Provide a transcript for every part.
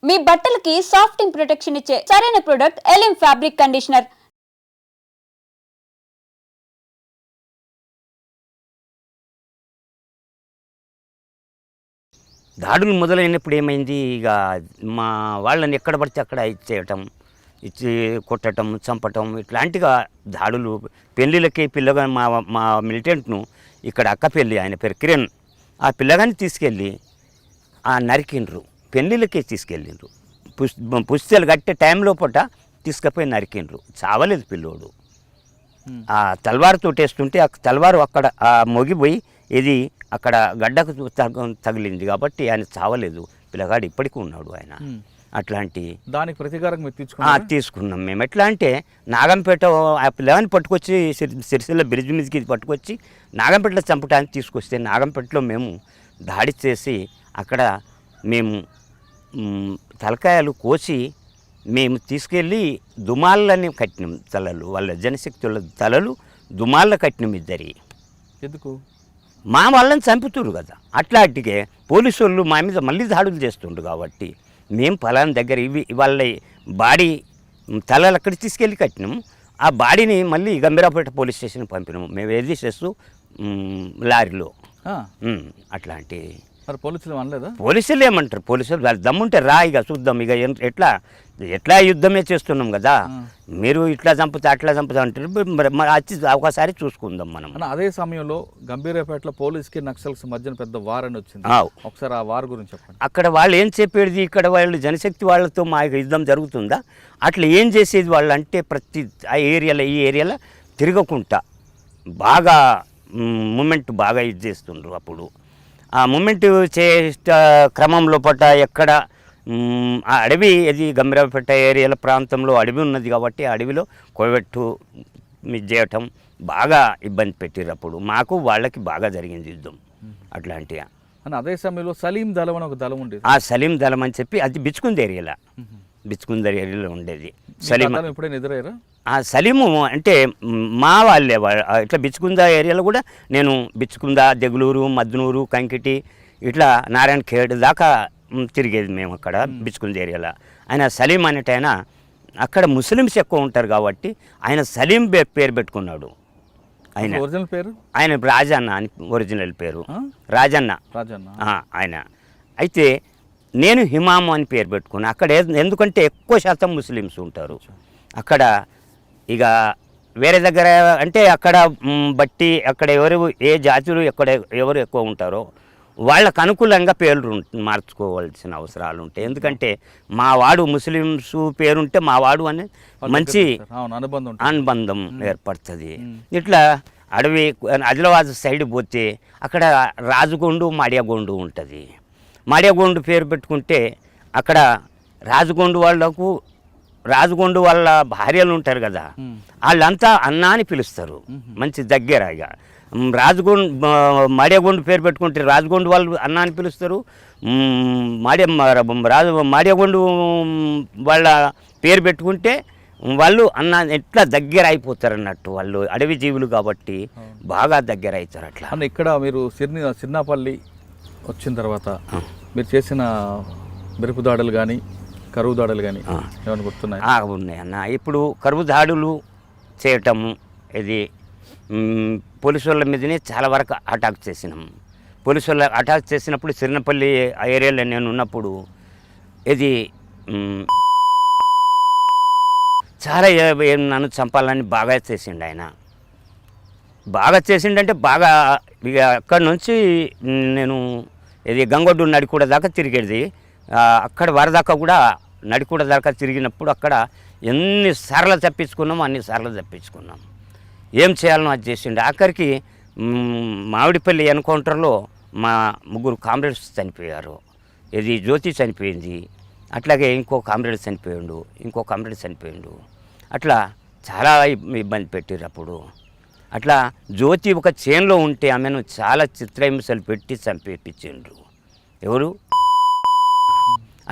మీ బట్టలకి సాఫ్టింగ్ ప్రొటెక్షన్ ఇచ్చే సరైన ప్రొడక్ట్ ఎలిమ్ ఫ్యాబ్రిక్ కండిషనర్. దాడులు మొదలైనప్పుడు ఏమైంది, ఇక మా వాళ్ళని ఎక్కడ పడితే అక్కడ ఇచ్చేయటం, ఇచ్చి కొట్టడం, చంపటం, ఇట్లాంటిగా దాడులు. పెళ్ళిళ్ళకి పిల్లగా మా మా మిలిటెంట్ను ఇక్కడ అక్క పెళ్ళి, ఆయన పేరు కిరణ్, ఆ పిల్లగాని తీసుకెళ్ళి నరికిండ్రు. పెళ్ళిళ్ళకే తీసుకెళ్ళిండ్రు. పుస్తలు కట్టే టైంలో పూట తీసుకుపోయి నరికిండ్రు. చావలేదు పిల్లోడు. ఆ తల్వారుతో వేస్తుంటే ఆ తల్వారు అక్కడ మొగిపోయి ఇది అక్కడ గడ్డకు తగిలింది కాబట్టి ఆయన చావలేదు. పిల్లగాడు ఇప్పటికీ ఉన్నాడు. ఆయన అట్లాంటి దానికి ప్రతీకారం తీసుకున్నాం మేము. ఎట్లా అంటే నాగంపేట ఆ పిల్లగాని పట్టుకొచ్చి సిరిసిల్ల బ్రిడ్జ్ మీదకి పట్టుకొచ్చి నాగంపేటలో చంపడానికి తీసుకొస్తే నాగంపేటలో మేము దాడి చేసి అక్కడ మేము తలకాయలు కోసి మేము తీసుకెళ్ళి దుమాలని కట్టినాం. తలలు వాళ్ళ జనశక్తుల తలలు దుమాల్లో కట్టినాం ఇద్దరి. ఎందుకు? మా వాళ్ళని చంపుతురు కదా. అట్లాంటికే పోలీసు వాళ్ళు మా మీద మళ్ళీ దాడులు చేస్తుండ్రు కాబట్టి మేము ఫలానా దగ్గర వాళ్ళ బాడీ తలలు అక్కడికి తీసుకెళ్ళి కట్టినాము. ఆ బాడీని మళ్ళీ గంభీరాపేట పోలీస్ స్టేషన్కి పంపినాము మేము. ఏది చేస్తూ లారీలో అట్లాంటి. మరి పోలీసులు అనలేదా? పోలీసులు ఏమంటారు? పోలీసులు వాళ్ళు దమ్ముంటే రా, ఇక చూద్దాం, ఇక ఎట్లా యుద్ధమే చేస్తున్నాం కదా, మీరు ఇట్లా చంపుతా అట్లా చంపుతా అంటారు, వచ్చి ఒకసారి చూసుకుందాం మనం. అదే సమయంలో గంభీరాపేటలో పోలీస్కి నక్సల్స్ మధ్యన పెద్ద వార్ అని వచ్చింది. ఒకసారి ఆ వార్ గురించి చెప్పండి. అక్కడ వాళ్ళు ఏం చెప్పేది, ఇక్కడ వాళ్ళు జనశక్తి వాళ్ళతో మా యుద్ధం జరుగుతుందా, అట్లా ఏం చేసేది వాళ్ళు అంటే ప్రతి ఈ ఏరియాలో తిరగకుండా బాగా మూమెంట్ బాగా ఇది చేస్తుండ్రు. అప్పుడు ఆ మూమెంట్ చేసే క్రమంలో పట్ట ఎక్కడ ఆ అడవి, ఇది గంభీరాపేట ఏరియాల ప్రాంతంలో అడవి ఉన్నది కాబట్టి అడవిలో కోవెట్టు ఇది చేయటం బాగా ఇబ్బంది పెట్టారు. అప్పుడు మాకు వాళ్ళకి బాగా జరిగింది యుద్ధం అట్లాంటిగా. అదే సమయంలో సలీం దళం అని ఒక దళం ఉండేది. ఆ సలీం దళం అని చెప్పి అది బిచ్చుకుంద ఏరియాలో ఉండేది. సలీం ఎప్పుడైనా ఎదురయ్యారా? ఆ సలీము అంటే మా వాళ్ళే. ఇట్లా బిచ్చుకుంద ఏరియాలో కూడా నేను బిచ్చుకుంద, దెగులూరు, మద్నూరు, కంకిటి, ఇట్లా నారాయణ ఖేడ్ దాకా తిరిగేది మేము అక్కడ బిచ్చుకుంద ఏరియాలో. ఆయన సలీం అనేట ఆయన అక్కడ ముస్లిమ్స్ ఎక్కువ ఉంటారు కాబట్టి ఆయన సలీం పేరు పెట్టుకున్నాడు. ఆయన ఒరిజినల్ పేరు ఆయన రాజన్న అని ఒరిజినల్ పేరు రాజన్న. ఆయన అయితే నేను హిమాము అని పేరు పెట్టుకున్నాను అక్కడ. ఎందుకంటే ఎక్కువ శాతం ముస్లిమ్స్ ఉంటారు అక్కడ. ఇక వేరే దగ్గర అంటే అక్కడ బట్టి అక్కడ ఏ జాతులు ఎవరు ఎక్కువ ఉంటారో వాళ్ళకు అనుకూలంగా పేర్లు మార్చుకోవాల్సిన అవసరాలు ఉంటాయి. ఎందుకంటే మా వాడు ముస్లిమ్స్ పేరుంటే మా వాడు అనే మంచి అనుబంధం ఏర్పడుతుంది. ఇట్లా అడవి ఆదిలాబాద్ సైడ్ పోతే అక్కడ రాజగొండు, మాడియాగొండు ఉంటుంది. మాడియాగొండు పేరు పెట్టుకుంటే అక్కడ రాజగొండు వాళ్ళ భార్యలు ఉంటారు కదా, వాళ్ళంతా అన్న అని పిలుస్తారు. మంచి దగ్గర. ఇక మాడియాగొండు పేరు పెట్టుకుంటే రాజగొండు వాళ్ళు అన్న అని పిలుస్తారు. మాడియాగొండు వాళ్ళ పేరు పెట్టుకుంటే వాళ్ళు అన్న ఎట్లా దగ్గర అయిపోతారు అన్నట్టు. వాళ్ళు అడవి జీవులు కాబట్టి బాగా దగ్గర అవుతారు. అట్లా ఇక్కడ మీరు సిర్నాపల్లి వచ్చిన తర్వాత మీరు చేసిన మెరుపు దాడులు కానీ కరువు దాడులు కానీ ఏమైనా గుర్తున్నాయి? ఉన్నాయి అన్న. ఇప్పుడు కరువు దాడులు చేయటము, ఇది పోలీసు వాళ్ళ మీదనే చాలా వరకు అటాక్ చేసినాం. పోలీసు వాళ్ళ అటాక్ చేసినప్పుడు సిరినపల్లి ఏరియాలో నేను ఉన్నప్పుడు ఇది చాలా నన్ను చంపాలని బాగా చేసిండు ఆయన. బాగా చేసిండంటే బాగా. ఇక అక్కడి నుంచి నేను ఇది గంగొడ్డు నడికూడ దాకా తిరిగేది. అక్కడ వరదాకా కూడా నడికూడ దాకా తిరిగినప్పుడు అక్కడ ఎన్నిసార్లు తప్పించుకున్నామో అన్నిసార్లు తప్పించుకున్నాం. ఏం చేయాలనో అది చేసిండు. ఆఖరికి మామిడిపల్లి ఎన్కౌంటర్లో మా 3 కామ్రేడ్స్ చనిపోయారు. ఇది జ్యోతి చనిపోయింది, అట్లాగే ఇంకో కామ్రేడ్ చనిపోయిండు. అట్లా చాలా ఇబ్బంది పెట్టారు అప్పుడు. అట్లా జ్యోతి ఒక చేన్లో ఉంటే ఆమెను చాలా చిత్రహింసలు పెట్టి చంపేపించిండ్రు. ఎవరు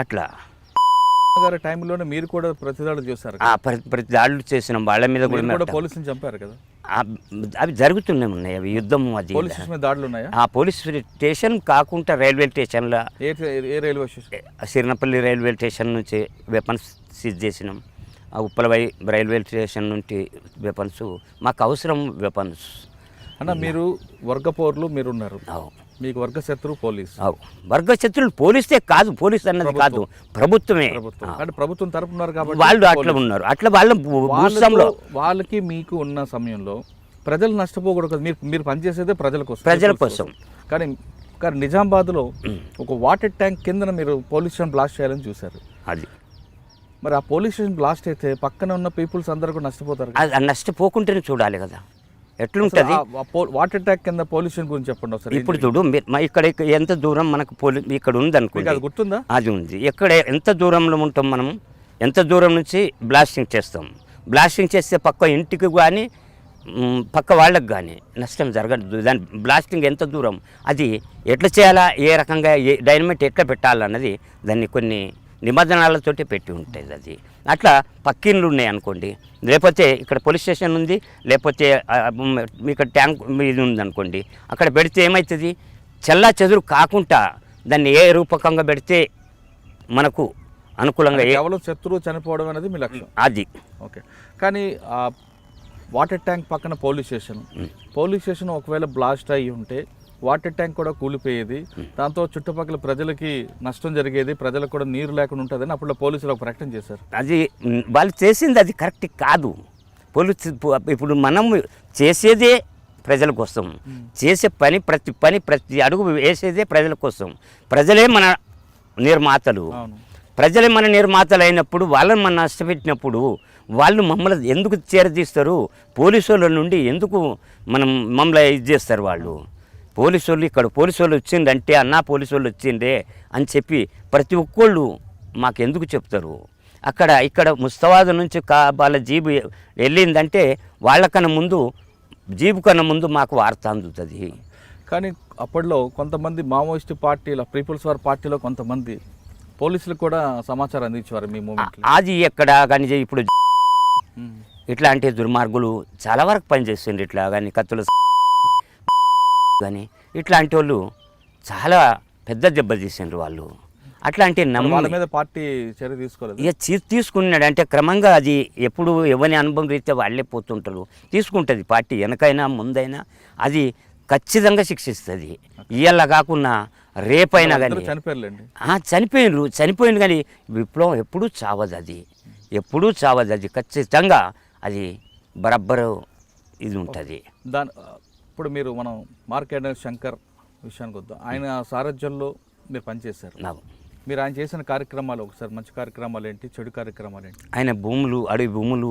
అట్లా గారి టైంలోనే మీరు కూడా ప్రతిదాడులు చేశారు. ప్రతి దాడులు చేసినాం వాళ్ళ మీద కూడా. పోలీసులు చంపారు కదా? అవి జరుగుతూనే ఉన్నాయి, అవి యుద్ధం అది. పోలీస్ స్టేషన్ మీద దాడులు ఉన్నాయా? ఆ పోలీస్ స్టేషన్ కాకుండా రైల్వే స్టేషన్లో, ఏ railway station? Sirinapalli railway station నుంచి వెపన్స్ సీజ్ చేసినాం. ఆ ఉప్పలవై రైల్వే స్టేషన్ నుండి వెపన్స్, మాకు అవసరం వెపన్స్. అన్న మీరు వర్గపోర్లు మీరున్నారు, మీకు వర్గ శత్రువు పోలీస్. వర్గ శత్రువులు పోలీసే కాదు, పోలీస్ అన్నది కాదు, ప్రభుత్వమే. అంటే ప్రభుత్వం తరపున్నారు కాబట్టి వాళ్ళు అట్లా ఉన్నారు. అట్లా వాళ్ళ భూస్వాములో వాళ్ళకి మీకు ఉన్న సమయంలో ప్రజలు నష్టపోకూడదు. మీరు పనిచేసేదే ప్రజల కోసం. కానీ నిజామాబాద్లో ఒక వాటర్ ట్యాంక్ కింద మీరు పోలీస్ స్టేషన్ బ్లాస్ట్ చేయాలని చూశారు. అది మరి ఆ పోలీస్ స్టేషన్ బ్లాస్ట్ అయితే పక్కన ఉన్న పీపుల్స్ అందరూ కూడా నష్టపోతారు. అది నష్టపోకుంటేనే చూడాలి కదా ఎట్లుంటుంది. వాటర్ ట్యాంక్ కింద పొల్యూషన్ గురించి చెప్పండి ఒకసారి. ఇప్పుడు చూడు, ఇక్కడ ఎంత దూరం మనకు ఇక్కడ ఉంది అనుకోండి, అది గుర్తుందా? అది ఉంది. ఎక్కడ ఎంత దూరంలో ఉంటాం మనం, ఎంత దూరం నుంచి బ్లాస్టింగ్ చేస్తాం. బ్లాస్టింగ్ చేస్తే పక్క ఇంటికి కానీ పక్క వాళ్ళకి కానీ నష్టం జరగదు. దాని బ్లాస్టింగ్ ఎంత దూరం, అది ఎట్లా చేయాలా, ఏ రకంగా డైనమైట్ ఎట్లా పెట్టాలన్నది దాన్ని కొన్ని నిబంధనలతోటి పెట్టి ఉంటుంది. అది అట్లా పక్కిన్లు ఉన్నాయి అనుకోండి, లేకపోతే ఇక్కడ పోలీస్ స్టేషన్ ఉంది, లేకపోతే ఇక్కడ ట్యాంక్ ఇది ఉంది అనుకోండి, అక్కడ పెడితే ఏమవుతుంది, చెల్లా చెదురు కాకుండా దాన్ని ఏ రూపకంగా పెడితే మనకు అనుకూలంగా, కేవలం శత్రువు చనిపోవడం అనేది మీ లక్ష్యం. అది ఓకే. కానీ వాటర్ ట్యాంక్ పక్కన పోలీస్ స్టేషన్ ఒకవేళ బ్లాస్ట్ అయ్యి ఉంటే వాటర్ ట్యాంక్ కూడా కూలిపోయేది, దాంతో చుట్టుపక్కల ప్రజలకి నష్టం జరిగేది, ప్రజలకు కూడా నీరు లేకుండా ఉంటుందని అప్పుడు పోలీసులు ఒక ప్రకటన చేశారు. అది వాళ్ళు చేసింది అది కరెక్ట్ కాదు. ఇప్పుడు మనం చేసేదే ప్రజల కోసం, చేసే ప్రతి అడుగు వేసేదే ప్రజల కోసం. ప్రజలే మన నిర్మాతలు. ప్రజలే మన నిర్మాతలు అయినప్పుడు వాళ్ళని మనం నష్టపెట్టినప్పుడు వాళ్ళు మమ్మల్ని ఎందుకు చేరదీస్తారు? పోలీసు వాళ్ళ నుండి ఎందుకు మమ్మల్ని ఇది చేస్తారు? వాళ్ళు పోలీసు వాళ్ళు ఇక్కడ పోలీసు వాళ్ళు వచ్చిందంటే అన్నా పోలీసు వాళ్ళు వచ్చిండే అని చెప్పి ప్రతి ఒక్కళ్ళు మాకెందుకు చెప్తారు? ఇక్కడ ముస్తవాద నుంచి వాళ్ళ జీబు వెళ్ళిందంటే వాళ్ళకన్నా ముందు, జీబు కన్నా ముందు మాకు వార్త అందుతుంది. కానీ అప్పట్లో కొంతమంది మావోయిస్టు పార్టీల పీపుల్స్ వార్ పార్టీలో కొంతమంది పోలీసులు కూడా సమాచారం అందించేవారు మీ మూమెంట్. అది ఎక్కడ కానీ ఇప్పుడు ఇట్లాంటి దుర్మార్గులు చాలా వరకు పనిచేస్తుంది. ఇట్లా కానీ కత్తులు కానీ ఇట్లాంటి వాళ్ళు చాలా పెద్ద దెబ్బ తీసిండ్రు వాళ్ళు. అట్లాంటి వాళ్ళ మీద పార్టీ చర్య తీసుకోలేదు. ఇక తీసుకున్నాడు అంటే క్రమంగా అది ఎప్పుడు ఎవరి అనుభవం రీత్యా వాళ్ళే పోతుంటారు. తీసుకుంటుంది పార్టీ, వెనకైనా ముందైనా అది ఖచ్చితంగా శిక్షిస్తుంది. ఇవాళ కాకుండా రేపైనా కానీ చనిపోయింది కానీ విప్లవం ఎప్పుడూ చావదు. అది ఖచ్చితంగా అది బరబ్బరు ఇది ఉంటుంది. ఇప్పుడు మనం మార్కెట్ శంకర్ విషయానికి వద్దాం. ఆయన సారథ్యంలో మీరు పనిచేశారు. మీరు ఆయన చేసిన కార్యక్రమాలు ఒకసారి, మంచి కార్యక్రమాలు ఏంటి, చెడు కార్యక్రమాలు ఏంటి? ఆయన అడవి భూములు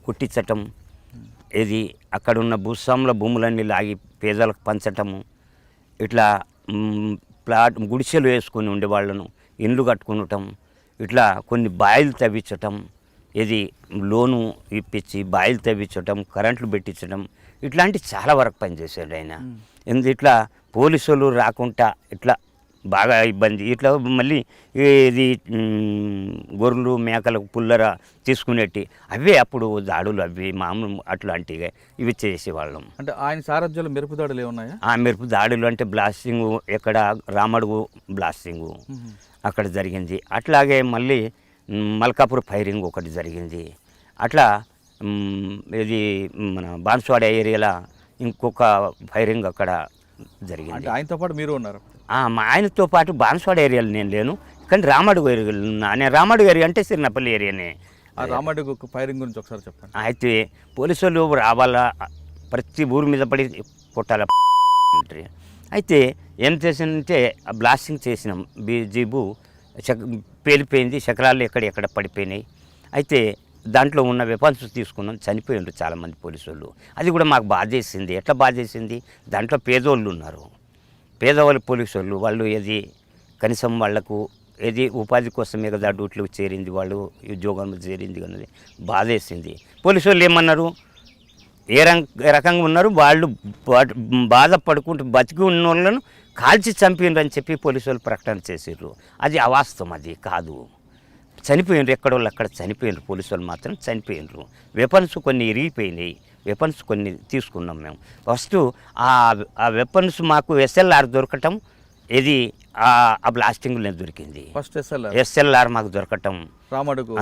కుట్టించటం, ఇది అక్కడున్న భూస్వాముల భూములన్నీ లాగి పేదలకు పంచటము, ఇట్లా గుడిసెలు వేసుకొని ఉండేవాళ్ళను ఇండ్లు కట్టుకునటం, ఇట్లా కొన్ని బాయిలు తవ్వించటం, ఇది లోను ఇప్పించి బాయిలు తవ్వించటం, కరెంట్లు పెట్టించడం, ఇట్లాంటి చాలా వరకు పనిచేశాడు ఆయన. ఇట్లా పోలీసులు రాకుండా ఇట్లా బాగా ఇబ్బంది. ఇట్లా మళ్ళీ ఇది గొర్రెలు మేకలకు పుల్లర తీసుకునేటి అవే అప్పుడు దాడులు, అవి మామూలు అట్లాంటివి ఇవి చేసేవాళ్ళం. అంటే ఆయన సారథ్యంలో మెరుపు దాడులు ఏమున్నాయా? ఆ మెరుపు దాడులు అంటే బ్లాస్టింగు, ఎక్కడ రామడుగు బ్లాస్టింగు అక్కడ జరిగింది. అట్లాగే మళ్ళీ మల్కాపూర్ ఫైరింగ్ ఒకటి జరిగింది. అట్లా ఇది మన బాన్స్వాడ ఏరియాలో ఇంకొక ఫైరింగ్ అక్కడ జరిగింది. ఆయనతో పాటు మీరు ఉన్నారు? ఆయనతో పాటు బాన్స్వాడ ఏరియాలో నేను లేను, కానీ రామడుగు ఏరియాలో ఉన్నా. నేను రామడుగు ఏరియా అంటే సిరినపల్లి ఏరియానే. రామడుగు ఫైరింగ్ గురించి ఒకసారి చెప్పండి. అయితే పోలీసు వాళ్ళు రావాలా, ప్రతి ఊరి మీద పడి కొట్టాల. అయితే ఏం చేసిందంటే బ్లాస్టింగ్ చేసినాం, జీబు పేలిపోయింది, శకరాలు ఎక్కడ పడిపోయినాయి. అయితే దాంట్లో ఉన్న వెపన్స్ తీసుకున్నాం, చనిపోయిండ్రు చాలామంది పోలీసు వాళ్ళు. అది కూడా మాకు బాధేసింది. ఎట్లా బాధేసింది, దాంట్లో పేదోళ్ళు ఉన్నారు, పేదవాళ్ళు పోలీసు వాళ్ళు ఏది కనీసం వాళ్లకు ఏది ఉపాధి కోసమే కదా డ్యూటీలకు చేరింది, వాళ్ళు ఉద్యోగంలో చేరింది అన్నది బాధేసింది. పోలీసు వాళ్ళు ఏమన్నారు, ఏ రకంగా ఉన్నారు వాళ్ళు, బాధపడుకుంటూ బతికి ఉన్న వాళ్ళను కాల్చి చంపిండ్రు అని చెప్పి పోలీసు వాళ్ళు ప్రకటన చేసారు. అది అవాస్తవం, అది కాదు. చనిపోయినరు, ఎక్కడోళ్ళు అక్కడ చనిపోయినరు, పోలీసు వాళ్ళు మాత్రం చనిపోయినరు. వెపన్స్ కొన్ని ఇరిగిపోయినాయి, వెపన్స్ కొన్ని తీసుకున్నాం మేము. ఫస్ట్ ఆ వెపన్స్ మాకు ఎస్ఎల్ఆర్ దొరకటం, ఇది ఆ బ్లాస్టింగ్లోనే దొరికింది. ఫస్ట్ ఎస్ఎల్ఆర్ మాకు దొరకటం,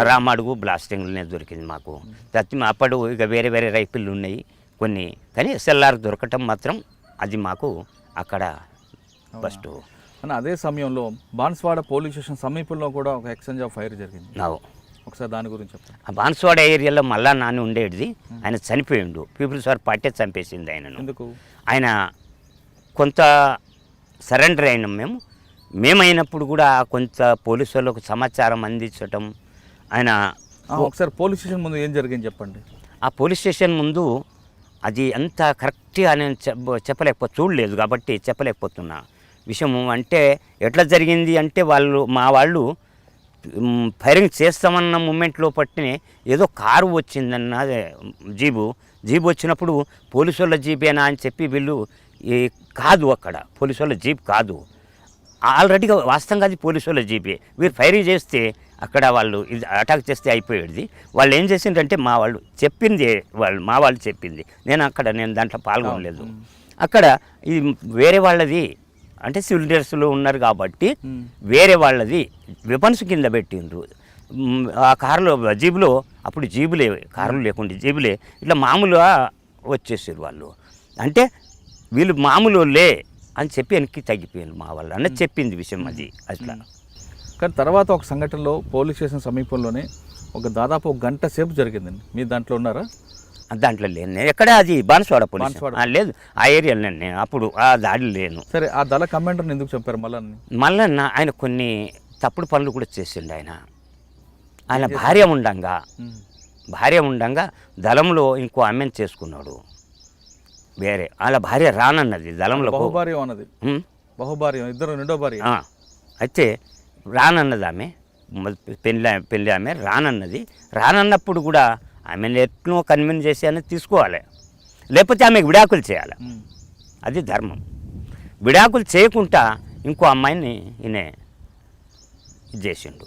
రామడుగు బ్లాస్టింగ్లోనే దొరికింది మాకు. అప్పుడు ఇక వేరే వేరే రైఫిళ్ళు ఉన్నాయి కొన్ని, కానీ ఎస్ఎల్ఆర్ దొరకటం మాత్రం అది మాకు అక్కడ ఫస్ట్. అని అదే సమయంలో బాన్స్వాడ పోలీస్ స్టేషన్ సమీపంలో కూడా ఒక ఎక్స్చేంజ్ ఆఫ్ ఫైర్ జరిగింది. ఒకసారి దాని గురించి చెప్పండి. ఆ బాన్స్వాడ ఏరియాలో మళ్ళా నాని ఉండేది, ఆయన చనిపోయిండు. పీపుల్స్ వార్ పార్టీ చంపేసింది ఆయనను. ఎందుకు? ఆయన కొంత సరెండర్ అయినాం మేమైనప్పుడు కూడా కొంత పోలీసు వాళ్ళకు సమాచారం అందించటం. ఆయన ఒకసారి పోలీస్ స్టేషన్ ముందు ఏం జరిగింది చెప్పండి. ఆ పోలీస్ స్టేషన్ ముందు అది అంత కరెక్ట్గా నేను చూడలేదు కాబట్టి చెప్పలేకపోతున్నా విషయము. అంటే ఎట్లా జరిగింది అంటే మా వాళ్ళు ఫైరింగ్ చేస్తామన్న మూమెంట్లో పట్టినే ఏదో కారు వచ్చిందన్న జీబు వచ్చినప్పుడు పోలీసు వాళ్ళ జీపేనా అని చెప్పి వీళ్ళు కాదు, అక్కడ పోలీసు వాళ్ళ జీప్ కాదు, ఆల్రెడీగా వాస్తవంగా అది పోలీసు వాళ్ళ జీపే. వీరు ఫైరింగ్ చేస్తే అక్కడ వాళ్ళు ఇది అటాక్ చేస్తే అయిపోయేది. వాళ్ళు ఏం చేసిండ్రంటే మా వాళ్ళు చెప్పింది, నేను దాంట్లో పాల్గొనలేదు. అక్కడ ఇది వేరే వాళ్ళది, అంటే సివిల్ డ్రెస్లో ఉన్నారు కాబట్టి వేరే వాళ్ళది వెపన్స్ కింద పెట్టిండ్రు ఆ కారులో, జీబులో. అప్పుడు జీబులే, కారులు లేకుండా జీబులే ఇట్లా మామూలుగా వచ్చేసారు వాళ్ళు. అంటే వీళ్ళు మామూలులే అని చెప్పి వెనక్కి తగ్గిపోయారు మా వాళ్ళు అన్నది చెప్పింది విషయం అది అట్లా. కానీ తర్వాత ఒక సంఘటనలో పోలీస్ స్టేషన్ సమీపంలోనే దాదాపు 1 గంట సేపు జరిగిందండి. మీరు దాంట్లో ఉన్నారా? దాంట్లో లేను నేను. ఎక్కడ? అది బాన్స్వాడ పోలీస్ లేదు, ఆ ఏరియాలో నేను అప్పుడు ఆ దాడి లేను. సరే, ఆ దళ కమాండర్ని ఎందుకు చెప్పారు మల్లన్న? ఆయన కొన్ని తప్పుడు పనులు కూడా చేసిండు. ఆయన భార్య ఉండంగా దళంలో ఇంకో ఆమెను చేసుకున్నాడు వేరే. వాళ్ళ భార్య రానన్నది దళంలో, బహుభార్య ఇద్దరు రెండో భార్య. అయితే రానన్నది ఆమె, పెళ్ళి ఆమె రానన్నప్పుడు కూడా ఆమెను ఎట్నో కన్విన్స్ చేసి అనేది తీసుకోవాలి, లేకపోతే ఆమెకు విడాకులు చేయాలి. అది ధర్మం. విడాకులు చేయకుండా ఇంకో అమ్మాయిని ఈయన ఇది చేసిండు.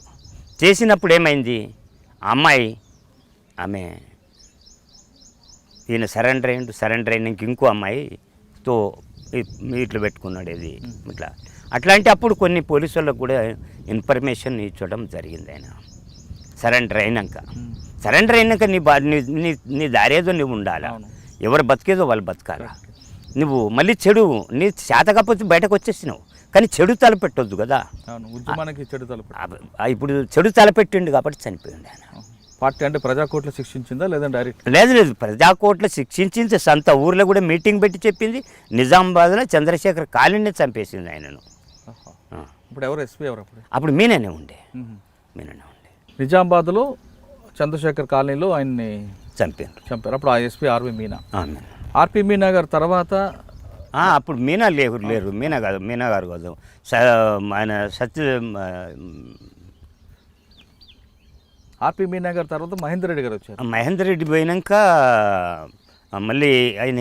చేసినప్పుడు ఏమైంది, ఆ అమ్మాయి ఈయన సరెండర్ అయినాక ఇంకో అమ్మాయితో ఇట్లా పెట్టుకున్నాడు. ఇది ఇట్లా అట్లాంటి అప్పుడు కొన్ని పోలీసు వాళ్ళకు కూడా ఇన్ఫర్మేషన్ ఇచ్చడం జరిగింది. ఆయన సరెండర్ అయినాక నీ దారేదో నువ్వు ఉండాలా, ఎవరు బతికేదో వాళ్ళు బతకాలా. నువ్వు మళ్ళీ నీ చేత కాకపోతే బయటకు వచ్చేసినావు, కానీ చెడు తలపెట్టొద్దు కదా. ఇప్పుడు చెడు తలపెట్టిండు కాబట్టి చనిపోయింది ఆయన. పార్టీ అంటే ప్రజాకోర్టులో శిక్షించిందా లేదా డైరెక్ట్? లేదు, ప్రజాకోర్టులో శిక్షించింది. సొంత ఊర్లో కూడా మీటింగ్ పెట్టి చెప్పింది. నిజామాబాద్లో చంద్రశేఖర్ కాలనీ చంపేసింది ఆయనను. ఇప్పుడు ఎవరు ఎస్పీ? అప్పుడు మీననే ఉండే. నిజామాబాద్లో చంద్రశేఖర్ కాలనీలో ఆయన్ని చంపారు. అప్పుడు ఆ ఎస్పీ ఆర్పి మీనా గారు తర్వాత అప్పుడు మీనా లేరు. మీనా గారు కాదు, ఆయన ఆర్పి మీనా గారు తర్వాత మహేందర్ రెడ్డి గారు వచ్చారు. మహేందర్ రెడ్డి పోయినాక మళ్ళీ ఆయన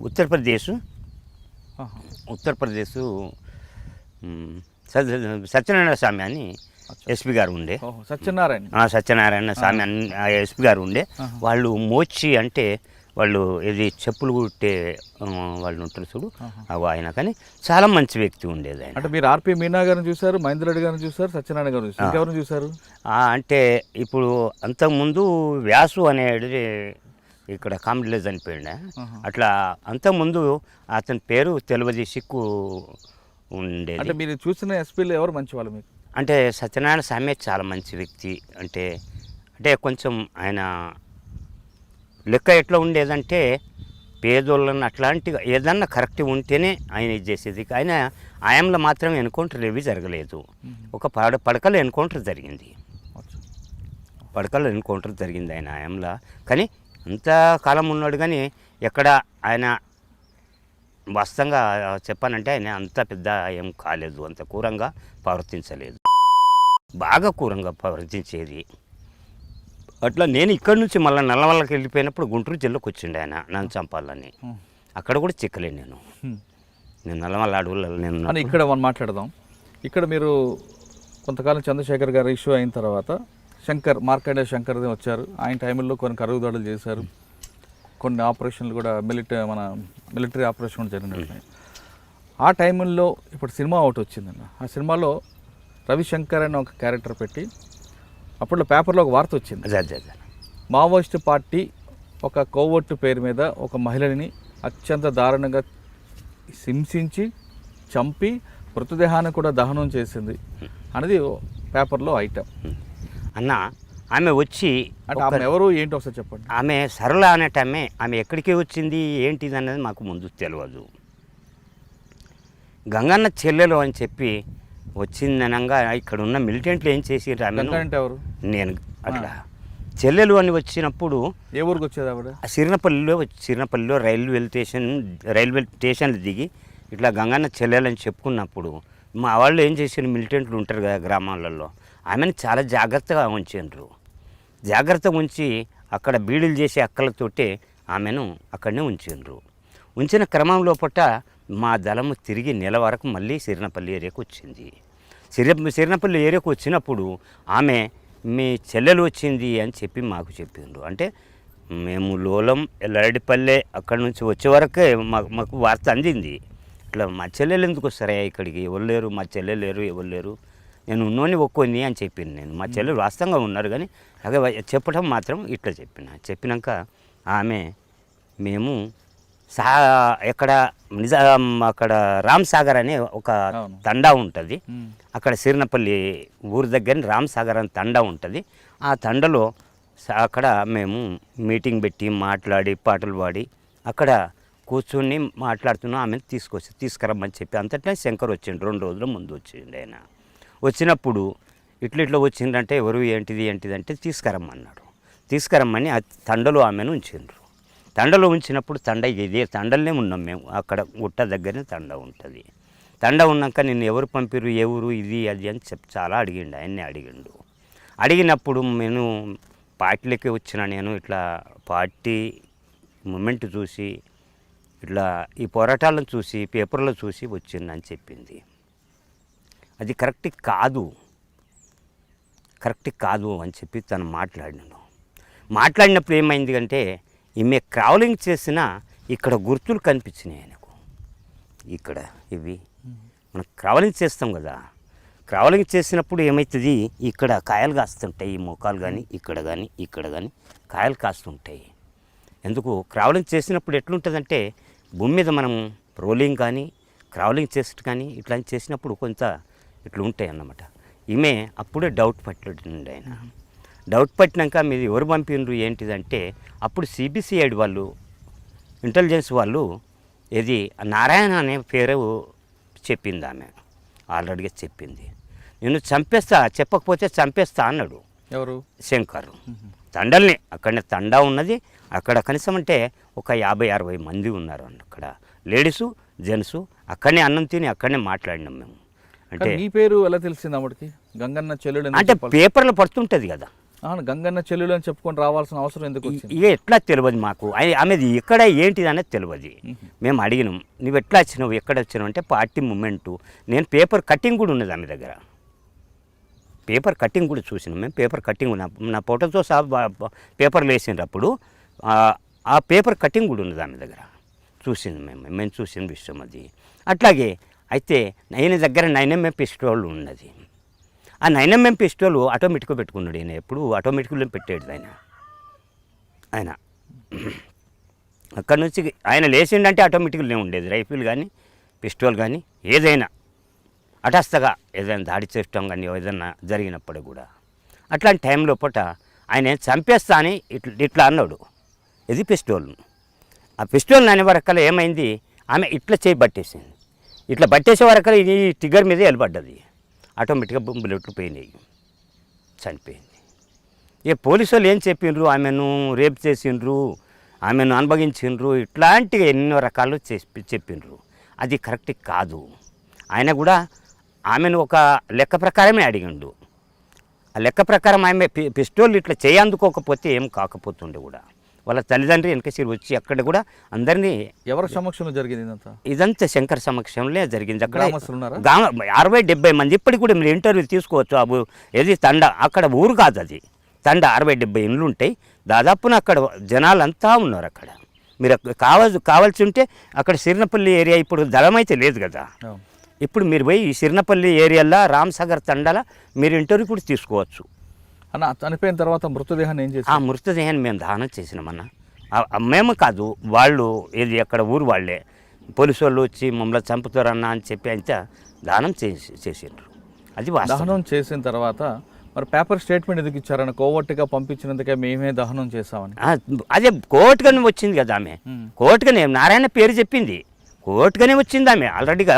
ఉత్తరప్రదేశ్ సత్యనారాయణ స్వామి అని ఎస్పీ గారు ఉండే. సత్యనారాయణ స్వామి అని ఎస్పీ గారు ఉండే. వాళ్ళు మోచి అంటే వాళ్ళు ఇది చెప్పులు కుట్టే వాళ్ళు ఉంటారు చూడు, ఆయన. కానీ చాలా మంచి వ్యక్తి ఉండేది ఆయన. అంటే మీరు ఆర్పి మీనా గారిని చూసారు, మహేందర్ రెడ్డి గారిని చూసారు, సత్యనారాయణ గారు చూసారు, ఎవరిని చూసారు? అంటే ఇప్పుడు అంతకుముందు వ్యాసు అనేది ఇక్కడ కామెడీలో చనిపోయిండే. అట్లా అంతకుముందు అతని పేరు తెలియదు, సిక్కు ఉండేది. అంటే మీరు చూసిన ఎస్పీలో ఎవరు మంచి వాళ్ళు మీకు? అంటే సత్యనారాయణ స్వామి చాలా మంచి వ్యక్తి. అంటే కొంచెం ఆయన లెక్క ఎట్లా ఉండేదంటే పేదోళ్ళని అట్లాంటిగా ఏదన్నా కరెక్ట్ ఉంటేనే ఆయన ఇది చేసేది. ఆయన ఆయంలో మాత్రం ఎన్కౌంటర్ ఏవి జరగలేదు. ఒక పడకలో ఎన్కౌంటర్ జరిగింది. ఆయన ఆయంలో. కానీ అంతకాలం ఉన్నాడు, కానీ ఎక్కడ ఆయన వాస్తవంగా చెప్పానంటే ఆయన అంత పెద్ద ఏం కాలేదు, అంత క్రూరంగా ప్రవర్తించలేదు, బాగా క్రూరంగా ప్రవర్తించేది. అట్లా నేను ఇక్కడి నుంచి మళ్ళీ నల్లవల్లకి వెళ్ళిపోయినప్పుడు గుంటూరు జిల్లాకు వచ్చిండే ఆయన నన్ను చంపాలని. అక్కడ కూడా చిక్కలేను నేను నల్లవల్ల అడవులలో. నేను ఇక్కడ మాట్లాడదాం. ఇక్కడ మీరు కొంతకాలం చంద్రశేఖర్ గారు ఇష్యూ అయిన తర్వాత మార్కండే శంకర్ వచ్చారు. ఆయన టైంలో కొన్ని కరువు దాడులు చేశారు. కొన్ని ఆపరేషన్లు కూడా మిలిటరీ ఆపరేషన్ కూడా జరిగినట్టున్నాయి. ఆ టైంలో ఇప్పుడు సినిమా ఒకటి వచ్చిందన్న. ఆ సినిమాలో రవిశంకర్ అనే ఒక క్యారెక్టర్ పెట్టి అప్పట్లో పేపర్లో ఒక వార్త వచ్చింది. అదే మావోయిస్టు పార్టీ ఒక కోవట్టు పేరు మీద ఒక మహిళని అత్యంత దారుణంగా హింసించి చంపి మృతదేహాన్ని కూడా దహనం చేసింది అనేది పేపర్లో ఐటమ్. అన్న ఆమె వచ్చి అంటే ఆమె ఎవరు ఏంటో ఒకసారి చెప్పండి. ఆమె సరళ అనేట ఆమె ఎక్కడికి వచ్చింది ఏంటిది అనేది మాకు ముందు తెలియదు. గంగన్న చెల్లెలు అని చెప్పి వచ్చిందనంగా ఇక్కడ ఉన్న మిలిటెంట్లు ఏం చేసిర్రు ఆమె అంటే ఎవరు? నేను అట్లా చెల్లెలు అని వచ్చినప్పుడు ఏ ఊరికి వచ్చేది ఆవిడ? సిరినపల్లిలో రైల్వే స్టేషన్లు దిగి ఇట్లా గంగన్న చెల్లెలు అని చెప్పుకున్నప్పుడు మా వాళ్ళు ఏం చేసారు, మిలిటెంట్లు ఉంటారు కదా గ్రామాలలో, ఆమెను చాలా జాగ్రత్తగా ఉంచారు. జాగ్రత్తగా ఉంచి అక్కడ బీడీలు చేసే అక్కలతోటే ఆమెను అక్కడనే ఉంచారు. ఉంచిన క్రమంలో పట్ట మా దళము తిరిగి నెల వరకు మళ్ళీ సిరినపల్లి ఏరియాకు వచ్చింది. సిరినపల్లి ఏరియాకు వచ్చినప్పుడు ఆమె మీ చెల్లెలు వచ్చింది అని చెప్పి మాకు చెప్పిండ్రు. అంటే మేము లోలం ఎల్లడిపల్లె అక్కడి నుంచి వచ్చే వరకే మాకు వార్త అందింది. ఇట్లా మా చెల్లెలు ఎందుకు వస్తారా ఇక్కడికి, ఎవరు లేరు, మా చెల్లెలు లేరు, ఎవరు లేరు, నేను ఉన్నోని ఒక్కొని అని చెప్పింది. నేను మా చెల్లెలు వాస్తవంగా ఉన్నారు కానీ అలాగే చెప్పడం మాత్రం ఇట్లా చెప్పినాక ఆమె మేము ఎక్కడ అక్కడ రామ్ సాగర్ అనే ఒక తండా ఉంటుంది. అక్కడ సిరినపల్లి ఊరి దగ్గర రామ్ సాగర్ అనే తండా ఉంటుంది. ఆ తండలో అక్కడ మేము మీటింగ్ పెట్టి మాట్లాడి పాటలు పాడి అక్కడ కూర్చొని మాట్లాడుతున్నాం. ఆమెను తీసుకురమ్మని చెప్పి అంతట్లో శంకర్ వచ్చిండు. 2 రోజుల ముందు వచ్చిండు ఆయన. వచ్చినప్పుడు ఇట్లా వచ్చిందంటే ఎవరు ఏంటిది అంటే తీసుకురమ్మన్నాడు. తీసుకురమ్మని ఆ తండలో ఆమెను ఉంచిండ్రు. తండలో ఉంచినప్పుడు ఇదే తండలనే ఉన్నాం మేము. అక్కడ గుట్ట దగ్గరనే తండ ఉంటుంది. తండ ఉన్నాక నిన్ను ఎవరు పంపిరు, ఏ ఊరు, ఇది అది అని చాలా అడిగిండు. ఆయన్నే అడిగినప్పుడు నేను పార్టీలకి వచ్చిన, నేను ఇట్లా పార్టీ మూమెంట్ చూసి ఇట్లా ఈ పోరాటాలను చూసి పేపర్లో చూసి వచ్చిందని చెప్పింది. అది కరెక్ట్ కాదు అని చెప్పి తను మాట్లాడినప్పుడు ఏమైంది అంటే ఈమె ట్రావెలింగ్ చేసిన ఇక్కడ గుర్తులు కనిపించినాయి ఆయనకు. ఇక్కడ ఇవి మనం ట్రావెలింగ్ చేస్తాం కదా, ట్రావెలింగ్ చేసినప్పుడు ఏమవుతుంది, ఇక్కడ కాయలు కాస్తుంటాయి, ఈ మోకాలు కానీ ఇక్కడ కానీ కాయలు కాస్తుంటాయి. ఎందుకు ట్రావెలింగ్ చేసినప్పుడు ఎట్లుంటుందంటే భూమి మీద మనం రోలింగ్ కానీ ట్రావెలింగ్ చేసి కానీ ఇట్లా చేసినప్పుడు కొంత ఇట్లా ఉంటాయి అన్నమాట. ఈమె అప్పుడే డౌట్ పట్టిండు ఆయన. డౌట్ పట్టినాక మీరు ఎవరు పంపిండ్రు ఏంటిదంటే అప్పుడు సిబిసిఐడి వాళ్ళు, ఇంటెలిజెన్స్ వాళ్ళు ఇది నారాయణ అనే పేరు చెప్పింది ఆమె. ఆల్రెడీగా చెప్పింది. నేను చెప్పకపోతే చంపేస్తా అన్నాడు. ఎవరు? శంకర్. తండల్ని అక్కడనే తండా ఉన్నది. అక్కడ కనీసం అంటే ఒక 50-60 మంది ఉన్నారు అక్కడ, లేడీసు జెంట్సు. అక్కడనే అన్నం తిని అక్కడనే మాట్లాడినాం మేము. అంటే మీ పేరు ఎలా తెలిసింది ఆవిడకి? గంగన్న చెల్లెలు అంటే పేపర్లో పడుతుంటుంది కదా. గంగన్న చెల్లెలు అని చెప్పుకొని రావాల్సిన అవసరం ఎందుకు వచ్చింది? ఇక ఎట్లా తెలియదు మాకు. ఆమెది ఎక్కడ ఏంటిది అనేది తెలియదు. మేము అడిగినాం, నువ్వు ఎట్లా వచ్చినావు, ఎక్కడ వచ్చినావు అంటే పార్టీ మూమెంటు. నేను పేపర్ కటింగ్ కూడా ఉన్నది ఆమె దగ్గర. పేపర్ కటింగ్ కూడా చూసినాం మేము. పేపర్ కటింగ్ నా ఫోటోతో సహా పేపర్లు వేసినప్పుడు ఆ పేపర్ కటింగ్ కూడా ఉన్నది ఆమె దగ్గర. చూసింది మేము చూసిన విషయం అది. అట్లాగే అయితే ఆయన దగ్గర 9mm పిస్టోల్ ఉన్నది. ఆ 9mm పిస్టోల్ ఆటోమేటిక్గా పెట్టుకున్నాడు ఆయన. ఎప్పుడు ఆటోమేటిక్లో పెట్టాడు ఆయన. అక్కడ నుంచి ఆయన లేచిండంటే ఆటోమేటిక్గానే ఉండేది. రైఫిల్ కానీ పిస్టోల్ కానీ ఏదైనా హఠాత్తుగా ఏదైనా దాడి చేయటం కానీ ఏదైనా జరిగినప్పుడు కూడా. అట్లాంటి టైంలో పూట ఆయన చంపేస్తా అని ఇట్లా అన్నాడు. ఇది పిస్టోల్. ఆ పిస్టోల్ అనే వరకల్లా ఏమైంది, ఆమె ఇట్లా చేయి పట్టేసింది. ఇట్లా పట్టేసే వరకల్లా ఇది టిగ్గర్ మీద వెళ్ళబడ్డది. ఆటోమేటిక్గా బుల్లెట్లు పోయినాయి, చనిపోయింది. ఇక పోలీసు వాళ్ళు ఏం చెప్పిండ్రు, ఆమెను రేప్ చేసిండ్రు, ఆమెను అనుభవించిండ్రు, ఇట్లాంటివి ఎన్నో రకాలు చెప్పిండ్రు. అది కరెక్ట్ కాదు. ఆయన కూడా ఆమెను ఒక లెక్క ప్రకారమే అడిగిండు. ఆ లెక్క ప్రకారం ఆమె పిస్టోల్ ఇట్లా చేయందుకోకపోతే ఏం కాకపోతుండే కూడా. వాళ్ళ తల్లిదండ్రి వెనకసిరి వచ్చి అక్కడ కూడా అందరినీ. ఎవరి సమక్షంలో జరిగింది ఇదంతా శంకర్ సమక్షంలో జరిగింది. అక్కడ 60-70 మంది ఇప్పటికి కూడా మీరు ఇంటర్వ్యూ తీసుకోవచ్చు. అbu ఏది తండ, అక్కడ ఊరు కాదు అది తండ. 60-70 ఇండ్లు ఉంటాయి దాదాపున. అక్కడ జనాలంతా ఉన్నారు. అక్కడ మీరు కావాల్సి ఉంటే అక్కడ సిరినపల్లి ఏరియా ఇప్పుడు దళం అయితే లేదు కదా, అవును. ఇప్పుడు మీరు పోయి ఈ సిరినపల్లి ఏరియాలో రామ్సాగర్ తండాల మీరు ఇంటర్వ్యూ కూడా తీసుకోవచ్చు. అన్న చనిపోయిన తర్వాత మృతదేహాన్ని ఏం ఆ చేసి మృతదేహాన్ని మేము దానం చేసినామన్న. మేము కాదు, వాళ్ళు ఏది అక్కడ ఊరు వాళ్ళే పోలీసు వాళ్ళు వచ్చి మమ్మల్ని చంపుతారన్నా అని చెప్పి అంతా దానం చేసిండ్రు. అది వాస్తవం. దహనం చేసిన తర్వాత మరి పేపర్ స్టేట్మెంట్ ఎందుకు ఇచ్చారన్న? కోవర్ట్గా పంపించినందుకే మేమే దహనం చేసామని. అదే కోర్టుగానే వచ్చింది కదా ఆమె, కోర్టుగానే నారాయణ పేరు చెప్పింది, కోర్టుగానే వచ్చింది ఆమె ఆల్రెడీగా.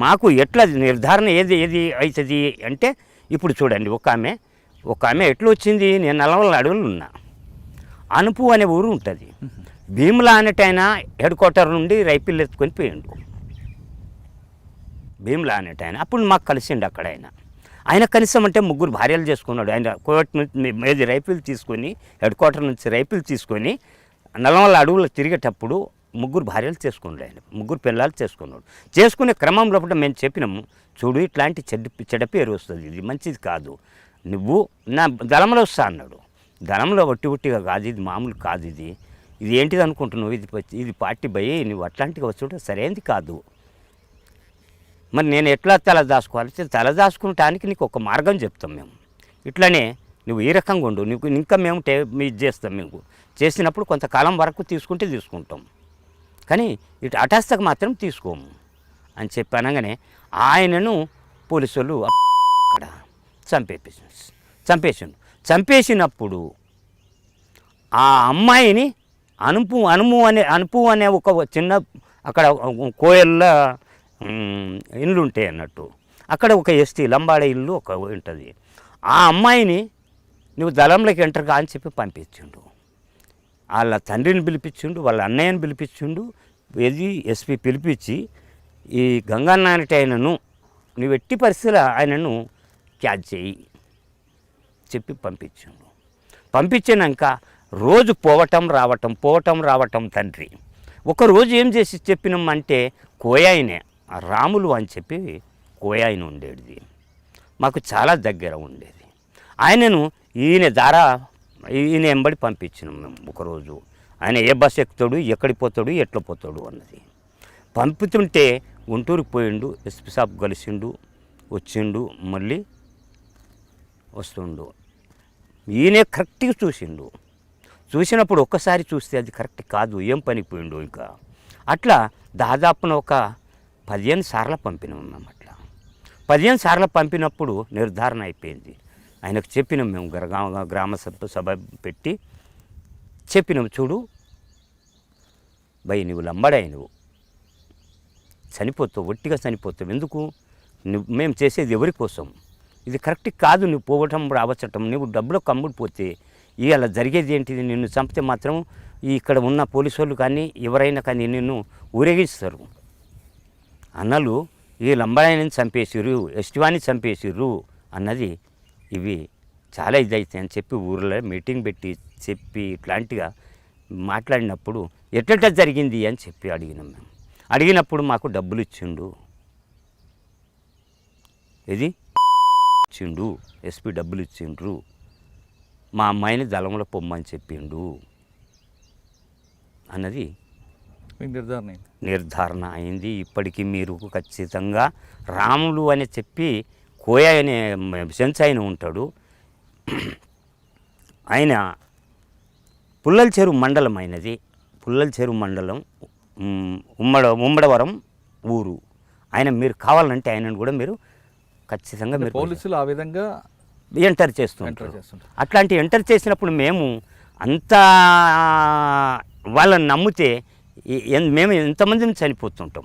మాకు ఎట్లా నిర్ధారణ ఏది అవుతుంది అంటే ఇప్పుడు చూడండి, ఒక ఆమె ఎట్లా వచ్చింది, నేను నల్లవల్ల అడవులు ఉన్నా, అనుపు అనే ఊరు ఉంటుంది, భీములా అనేటైనా హెడ్ క్వార్టర్ నుండి రైఫిల్ ఎత్తుకొని పోయిండు. భీములా అనేటైనా అప్పుడు మాకు కలిసిండు అక్కడ. ఆయన కనీసం అంటే 3 భార్యలు చేసుకున్నాడు. ఆయన కోర్టు నుంచి రైఫిల్ తీసుకొని హెడ్ క్వార్టర్ నుంచి రైఫిల్ తీసుకొని నల్లవల్ల అడవుల్లో తిరిగేటప్పుడు 3 భార్యలు చేసుకున్నాడు. ఆయన 3 పిల్లలు చేసుకున్నాడు. చేసుకునే క్రమంలో మేము చెప్పినాము, చూడు ఇట్లాంటి చెడ్డ పేరు వస్తుంది, ఇది మంచిది కాదు, నువ్వు నా దళంలో వస్తా అన్నాడు. దళంలో ఒట్టిగా కాదు, ఇది మామూలు కాదు, ఇది ఏంటిది అనుకుంటున్నావు, ఇది పార్టీ భయ, నువ్వు అట్లాంటిగా వచ్చుంటే సరైనది కాదు. మరి నేను ఎట్లా తల దాచుకోవాలి, తల దాచుకోవటానికి నీకు ఒక మార్గం చెప్తాం మేము. ఇట్లనే నువ్వు ఈ రకంగా ఉండు, నీకు ఇంకా మేము ఇది చేస్తాం, మేము చేసినప్పుడు కొంతకాలం వరకు తీసుకుంటాం, కానీ ఇటు హఠాత్తుగా మాత్రం తీసుకోము అని చెప్పి అనగానే ఆయనను పోలీసు వాళ్ళు అక్కడ చంపేసినప్పుడు ఆ అమ్మాయిని అనుపు అనే ఒక చిన్న అక్కడ కోయల్ల ఇల్లు ఉంటాయి అన్నట్టు, అక్కడ ఒక ఎస్టీ లంబాడ ఇల్లు ఒక ఉంటుంది. ఆ అమ్మాయిని నువ్వు దళంలోకి ఎంటర్ కా అని చెప్పి పంపించిండు. వాళ్ళ తండ్రిని పిలిపించిండు, వాళ్ళ అన్నయ్యని పిలిపించిండు, ఎస్పీ పిలిపించి ఈ గంగన్నాయనటి ఆయనను నువ్వు ఎట్టి పరిస్థితుల్లో ఆయనను క్యాచ్ చేయి చెప్పి పంపించినాక రోజు పోవటం రావటం తండ్రి. ఒకరోజు ఏం చేసి చెప్పినామంటే కోయాయినే రాములు అని చెప్పి కోయాయిన ఉండేది, మాకు చాలా దగ్గర ఉండేది. ఆయనను ఈయన ఎంబడి పంపించినాం మేము. ఒకరోజు ఆయన ఏ బస్ ఎక్కుతాడు, ఎక్కడికి పోతాడు, ఎట్లా పోతాడు అన్నది పంపుతుంటే గుంటూరుకి పోయిండు, ఎస్పీ సాబ్ కలిసిండు, వచ్చిండు, మళ్ళీ వస్తుండు. ఈయనే కరెక్ట్గా చూసినప్పుడు ఒక్కసారి చూస్తే అది కరెక్ట్ కాదు, ఏం పనికి పోయిండు. ఇంకా అట్లా దాదాపున ఒక 15 సార్లు పంపినాం మేము. అట్లా 15 సార్లు పంపినప్పుడు నిర్ధారణ అయిపోయింది. ఆయనకు చెప్పినాం మేము, గ్రామ సభ పెట్టి చెప్పినాం, చూడు భయ్ నువ్వు లంబడాయి, నువ్వు చనిపోతావు, ఒట్టిగా చనిపోతావు, ఎందుకు మేము చేసేది ఎవరి కోసం, ఇది కరెక్ట్ కాదు, నువ్వు పోవటం రావచ్చటం, నువ్వు డబ్బులో కమ్ముడిపోతే ఇవాళ జరిగేది ఏంటిది, నిన్ను చంపితే మాత్రం ఇక్కడ ఉన్న పోలీసు వాళ్ళు కానీ ఎవరైనా కానీ నిన్ను ఊరేగిస్తారు. అన్నలు ఈ లంబాడాయిని చంపేసిర్రు, ఎస్టివాని చంపేసిర్రు అన్నది ఇవి చాలా ఇదైతాయి అని చెప్పి ఊర్లో మీటింగ్ పెట్టి చెప్పి ఇట్లాంటిగా మాట్లాడినప్పుడు ఎట్ట జరిగింది అని చెప్పి అడిగినాం మేము. అడిగినప్పుడు మాకు డబ్బులు ఇచ్చిండు, ఎస్పీ డబ్బులు ఇచ్చిండ్రు, మా అమ్మాయిని దళంలో పొమ్మని చెప్పిండు అన్నది నిర్ధారణ అయింది. ఇప్పటికీ మీరు ఖచ్చితంగా రాములు అని చెప్పి కోయ అనే సెన్స్ ఆయన ఉంటాడు, ఆయన పుల్లల చెరువు మండలం, అయినది పుల్లల చెరువు మండలం, ఉమ్మడవరం ఊరు. ఆయన మీరు కావాలంటే ఆయనను కూడా మీరు ఖచ్చితంగా మీరు పోలీసులు ఆ విధంగా ఎంటర్ చేస్తుంటారు. అట్లాంటి ఎంటర్ చేసినప్పుడు మేము అంతా వాళ్ళని నమ్మితే మేము ఎంతమందిని చనిపోతుంటాం.